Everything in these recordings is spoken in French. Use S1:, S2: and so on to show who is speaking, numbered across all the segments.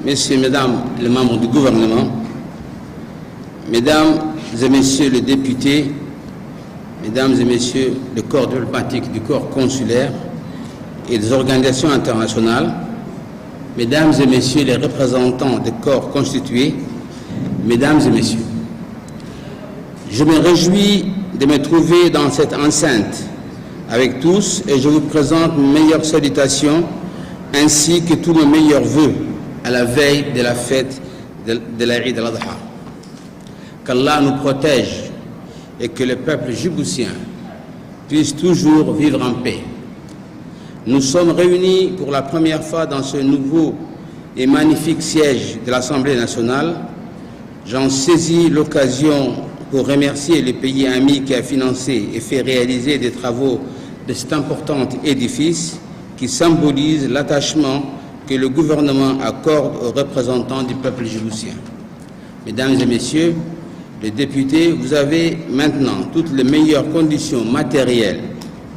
S1: Messieurs, Mesdames les membres du gouvernement, Mesdames et Messieurs les députés, Mesdames et Messieurs le corps diplomatique du corps consulaire et des organisations internationales, Mesdames et Messieurs les représentants des corps constitués, Mesdames et Messieurs, je me réjouis de me trouver dans cette enceinte avec tous et je vous présente mes meilleures salutations ainsi que tous mes meilleurs vœux à la veille de la fête de l'Aïd al-Adha. Qu'Allah nous protège et que le peuple djiboutien puisse toujours vivre en paix. Nous sommes réunis pour la première fois dans ce nouveau et magnifique siège de l'Assemblée nationale. J'en saisis l'occasion pour remercier le pays ami qui a financé et fait réaliser des travaux de cet important édifice qui symbolise l'attachement que le gouvernement accorde aux représentants du peuple djiboutien. Mesdames et Messieurs les députés, vous avez maintenant toutes les meilleures conditions matérielles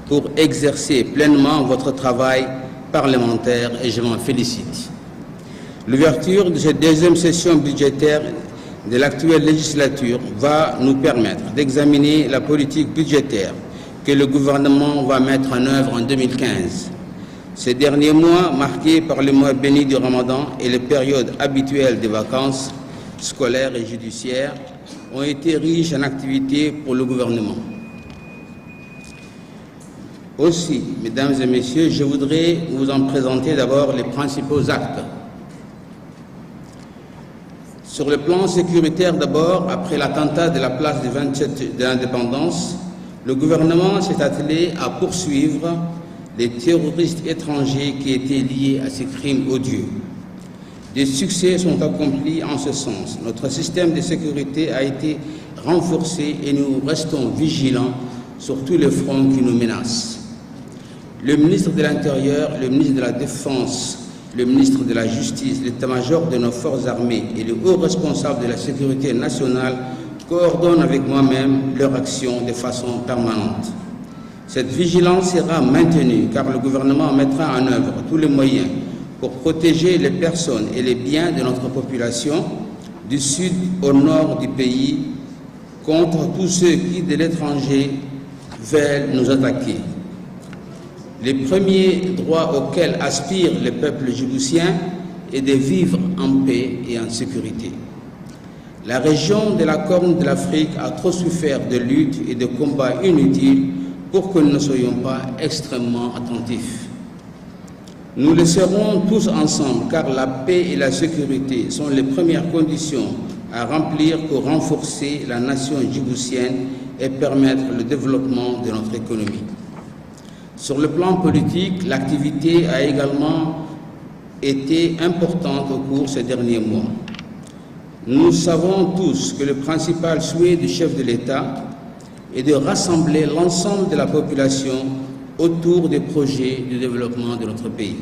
S1: pour exercer pleinement votre travail parlementaire et je m'en félicite. L'ouverture de cette deuxième session budgétaire de l'actuelle législature va nous permettre d'examiner la politique budgétaire que le gouvernement va mettre en œuvre en 2015. Ces derniers mois, marqués par le mois béni du Ramadan et les périodes habituelles des vacances scolaires et judiciaires, ont été riches en activités pour le gouvernement. Aussi, Mesdames et Messieurs, je voudrais vous en présenter d'abord les principaux actes. Sur le plan sécuritaire d'abord, après l'attentat de la place du 27 de l'indépendance, le gouvernement s'est attelé à poursuivre les terroristes étrangers qui étaient liés à ces crimes odieux. Des succès sont accomplis en ce sens. Notre système de sécurité a été renforcé et nous restons vigilants sur tous les fronts qui nous menacent. Le ministre de l'Intérieur, le ministre de la Défense, le ministre de la Justice, l'état-major de nos forces armées et le haut responsable de la sécurité nationale coordonnent avec moi-même leur action de façon permanente. Cette vigilance sera maintenue car le gouvernement mettra en œuvre tous les moyens pour protéger les personnes et les biens de notre population du sud au nord du pays contre tous ceux qui de l'étranger veulent nous attaquer. Les premiers droits auxquels aspire le peuple djiboutien est de vivre en paix et en sécurité. La région de la Corne de l'Afrique a trop souffert de luttes et de combats inutiles pour que nous ne soyons pas extrêmement attentifs. Nous le serons tous ensemble car la paix et la sécurité sont les premières conditions à remplir pour renforcer la nation djiboutienne et permettre le développement de notre économie. Sur le plan politique, l'activité a également été importante au cours de ces derniers mois. Nous savons tous que le principal souhait du chef de l'État est de rassembler l'ensemble de la population autour des projets de développement de notre pays.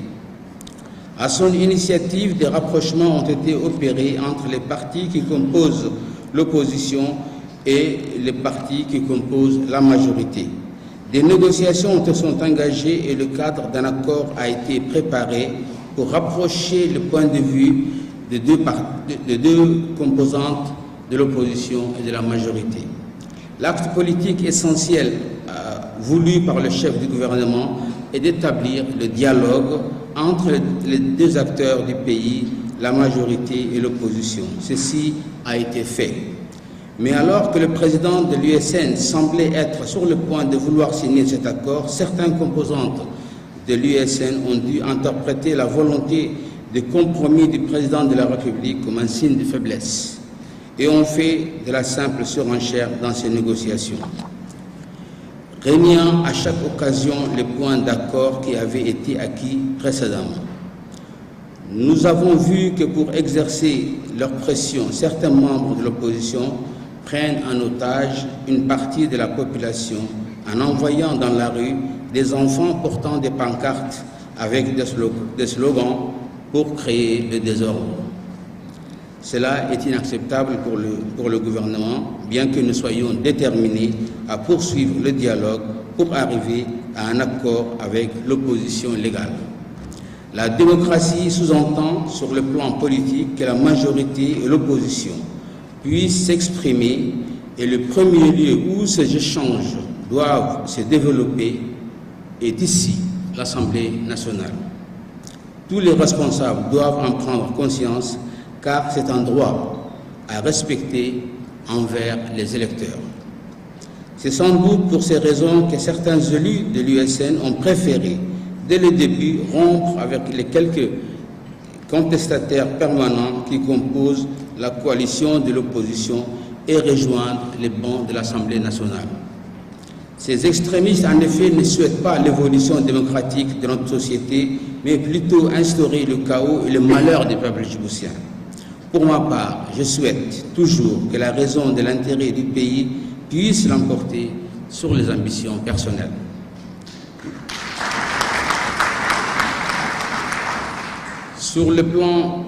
S1: À son initiative, des rapprochements ont été opérés entre les partis qui composent l'opposition et les partis qui composent la majorité. Des négociations sont engagées et le cadre d'un accord a été préparé pour rapprocher le point de vue des deux composantes de l'opposition et de la majorité. L'acte politique essentiel voulu par le chef du gouvernement est d'établir le dialogue entre les deux acteurs du pays, la majorité et l'opposition. Ceci a été fait. Mais alors que le président de l'USN semblait être sur le point de vouloir signer cet accord, certaines composantes de l'USN ont dû interpréter la volonté de compromis du président de la République comme un signe de faiblesse et ont fait de la simple surenchère dans ces négociations, régnant à chaque occasion les points d'accord qui avaient été acquis précédemment. Nous avons vu que pour exercer leur pression, certains membres de l'opposition prennent en otage une partie de la population en envoyant dans la rue des enfants portant des pancartes avec des slogans pour créer le désordre. Cela est inacceptable pour le gouvernement, bien que nous soyons déterminés à poursuivre le dialogue pour arriver à un accord avec l'opposition légale. La démocratie sous-entend sur le plan politique que la majorité et l'opposition puissent s'exprimer et le premier lieu où ces échanges doivent se développer est ici, l'Assemblée nationale. Tous les responsables doivent en prendre conscience car c'est un droit à respecter envers les électeurs. C'est sans doute pour ces raisons que certains élus de l'USN ont préféré, dès le début, rompre avec les quelques contestataires permanents qui composent la coalition de l'opposition et rejoindre les bancs de l'Assemblée nationale. Ces extrémistes, en effet, ne souhaitent pas l'évolution démocratique de notre société, mais plutôt instaurer le chaos et le malheur des peuples djiboutiens. Pour ma part, je souhaite toujours que la raison de l'intérêt du pays puisse l'emporter sur les ambitions personnelles. Sur le plan,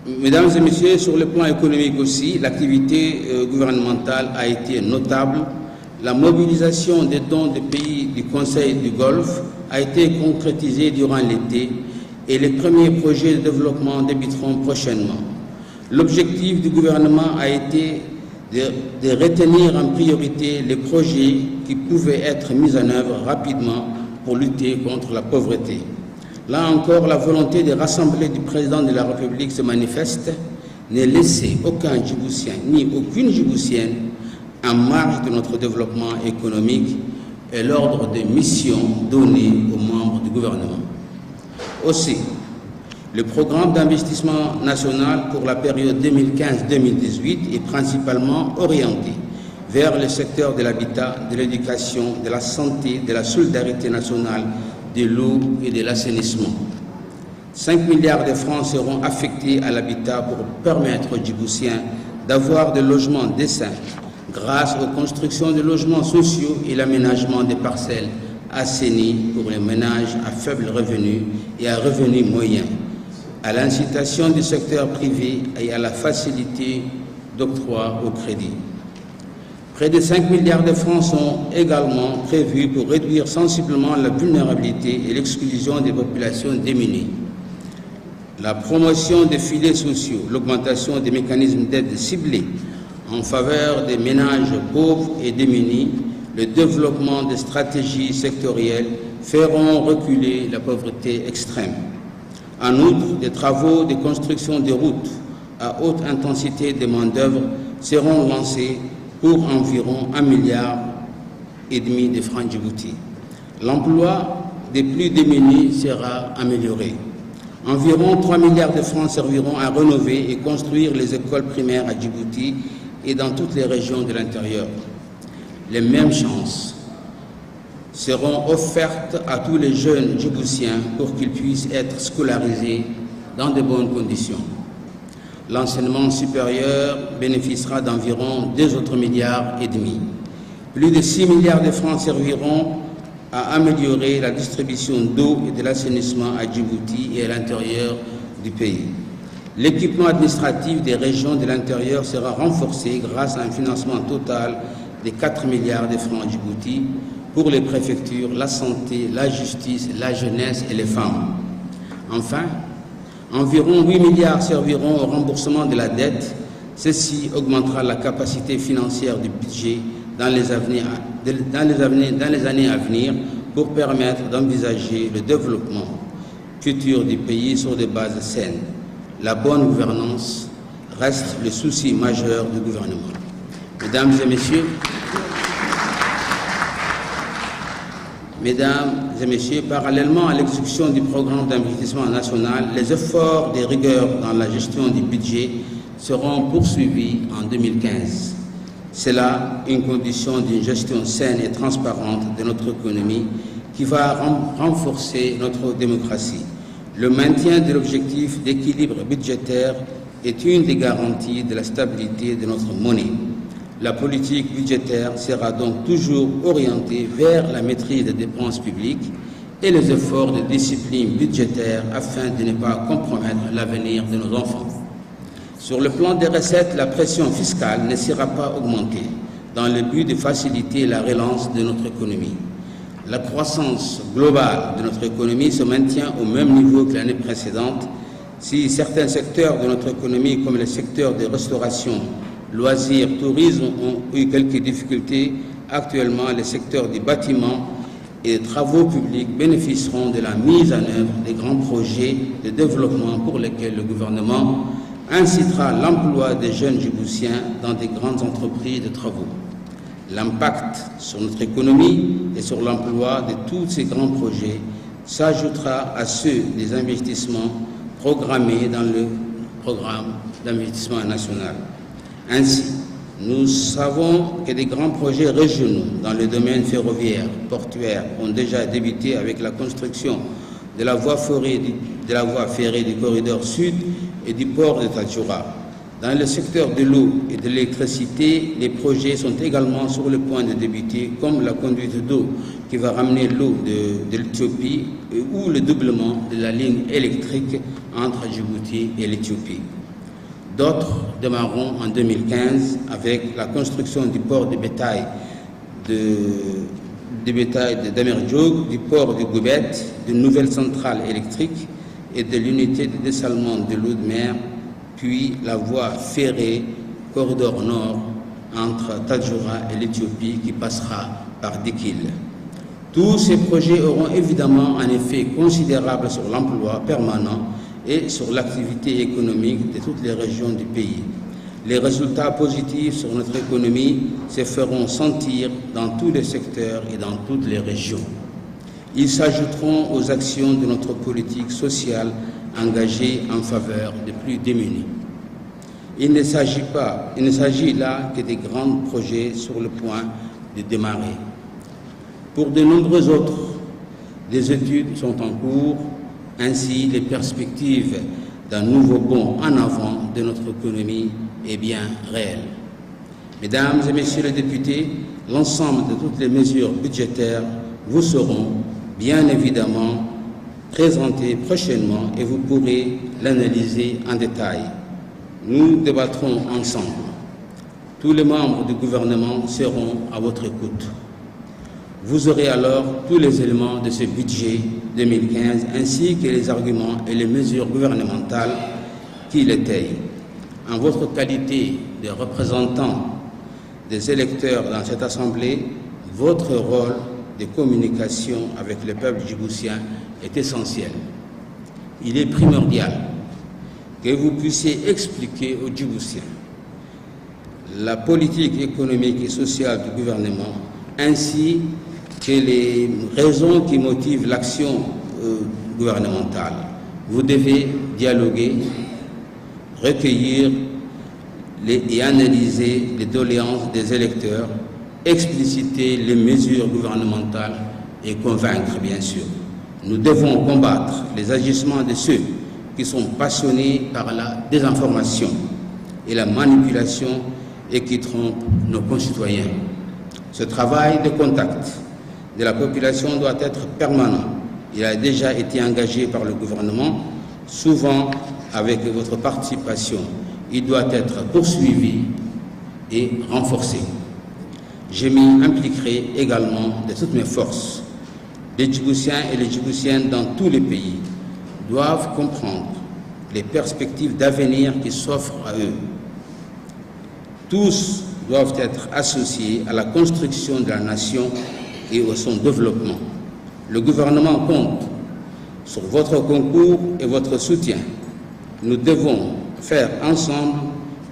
S1: mesdames et messieurs, sur le plan économique aussi, l'activité gouvernementale a été notable. La mobilisation des dons des pays du Conseil du Golfe a été concrétisée durant l'été et les premiers projets de développement débuteront prochainement. L'objectif du gouvernement a été de retenir en priorité les projets qui pouvaient être mis en œuvre rapidement pour lutter contre la pauvreté. Là encore, la volonté de rassembler du président de la République se manifeste, ne laisser aucun Djiboutien ni aucune Djiboutienne en marge de notre développement économique et l'ordre de mission donné aux membres du gouvernement. Aussi, le programme d'investissement national pour la période 2015-2018 est principalement orienté vers le secteur de l'habitat, de l'éducation, de la santé, de la solidarité nationale, de l'eau et de l'assainissement. 5 milliards de francs seront affectés à l'habitat pour permettre aux Djiboutiens d'avoir des logements décents grâce aux constructions de logements sociaux et l'aménagement des parcelles assainies pour les ménages à faible revenu et à revenu moyen, à l'incitation du secteur privé et à la facilité d'octroi au crédit. Près de 5 milliards de francs sont également prévus pour réduire sensiblement la vulnérabilité et l'exclusion des populations démunies. La promotion des filets sociaux, l'augmentation des mécanismes d'aide ciblés en faveur des ménages pauvres et démunis, le développement des stratégies sectorielles feront reculer la pauvreté extrême. En outre, des travaux de construction de routes à haute intensité de main-d'œuvre seront lancés pour environ 1,5 milliard de francs djibouti. L'emploi des plus démunis sera amélioré. Environ 3 milliards de francs serviront à rénover et construire les écoles primaires à Djibouti et dans toutes les régions de l'intérieur. Les mêmes chances seront offertes à tous les jeunes djiboutiens pour qu'ils puissent être scolarisés dans de bonnes conditions. L'enseignement supérieur bénéficiera d'environ 2 autres milliards et demi. Plus de 6 milliards de francs serviront à améliorer la distribution d'eau et de l'assainissement à Djibouti et à l'intérieur du pays. L'équipement administratif des régions de l'intérieur sera renforcé grâce à un financement total de 4 milliards de francs à Djibouti pour les préfectures, la santé, la justice, la jeunesse et les femmes. Enfin, environ 8 milliards serviront au remboursement de la dette. Ceci augmentera la capacité financière du budget dans les années à venir pour permettre d'envisager le développement futur du pays sur des bases saines. La bonne gouvernance reste le souci majeur du gouvernement. Mesdames et messieurs, parallèlement à l'exécution du programme d'investissement national, les efforts de rigueur dans la gestion du budget seront poursuivis en 2015. C'est là une condition d'une gestion saine et transparente de notre économie qui va renforcer notre démocratie. Le maintien de l'objectif d'équilibre budgétaire est une des garanties de la stabilité de notre monnaie. La politique budgétaire sera donc toujours orientée vers la maîtrise des dépenses publiques et les efforts de discipline budgétaire afin de ne pas compromettre l'avenir de nos enfants. Sur le plan des recettes, la pression fiscale ne sera pas augmentée dans le but de faciliter la relance de notre économie. la croissance globale de notre économie se maintient au même niveau que l'année précédente, si certains secteurs de notre économie, comme le secteur de restauration, loisirs, tourisme, ont eu quelques difficultés, actuellement les secteurs du bâtiment et des travaux publics bénéficieront de la mise en œuvre des grands projets de développement pour lesquels le gouvernement incitera l'emploi des jeunes Djiboutiens dans des grandes entreprises de travaux. L'impact sur notre économie et sur l'emploi de tous ces grands projets s'ajoutera à ceux des investissements programmés dans le programme d'investissement national. Ainsi, nous savons que des grands projets régionaux dans le domaine ferroviaire, portuaire ont déjà débuté avec la construction de la voie ferrée du corridor sud et du port de Tadjoura. Dans le secteur de l'eau et de l'électricité, les projets sont également sur le point de débuter, comme la conduite d'eau qui va ramener l'eau de l'Éthiopie ou le doublement de la ligne électrique entre Djibouti et l'Éthiopie. D'autres démarreront en 2015 avec la construction du port de bétail d'Amerdjoug, du port de Goubet, d'une nouvelle centrale électrique et de l'unité de dessalement de l'eau de mer, puis la voie ferrée corridor nord entre Tadjoura et l'Éthiopie qui passera par Dikil. Tous ces projets auront évidemment un effet considérable sur l'emploi permanent et sur l'activité économique de toutes les régions du pays. Les résultats positifs sur notre économie se feront sentir dans tous les secteurs et dans toutes les régions. Ils s'ajouteront aux actions de notre politique sociale engagée en faveur des plus démunis. Il ne s'agit là que des grands projets sur le point de démarrer. Pour de nombreux autres, des études sont en cours. Ainsi, les perspectives d'un nouveau bond en avant de notre économie est bien réelle. Mesdames et Messieurs les députés, l'ensemble de toutes les mesures budgétaires vous seront bien évidemment présentées prochainement et vous pourrez l'analyser en détail. Nous débattrons ensemble. Tous les membres du gouvernement seront à votre écoute. Vous aurez alors tous les éléments de ce budget 2015 ainsi que les arguments et les mesures gouvernementales qui l'étayent. En votre qualité de représentant des électeurs dans cette Assemblée, votre rôle de communication avec le peuple djiboutien est essentiel. Il est primordial que vous puissiez expliquer aux Djiboutiens la politique économique et sociale du gouvernement ainsi que les raisons qui motivent l'action gouvernementale. Vous devez dialoguer, recueillir et analyser les doléances des électeurs, expliciter les mesures gouvernementales et convaincre, bien sûr. Nous devons combattre les agissements de ceux qui sont passionnés par la désinformation et la manipulation et qui trompent nos concitoyens. Ce travail de contact de la population doit être permanent. Il a déjà été engagé par le gouvernement, souvent avec votre participation. Il doit être poursuivi et renforcé. Je m'y impliquerai également de toutes mes forces. Les Djiboutiens et les Djiboutiennes dans tous les pays doivent comprendre les perspectives d'avenir qui s'offrent à eux. Tous doivent être associés à la construction de la nation et à son développement. Le gouvernement compte sur votre concours et votre soutien. Nous devons faire ensemble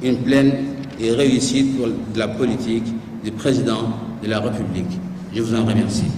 S1: une pleine et réussite pour la politique du président de la République. Je vous en remercie.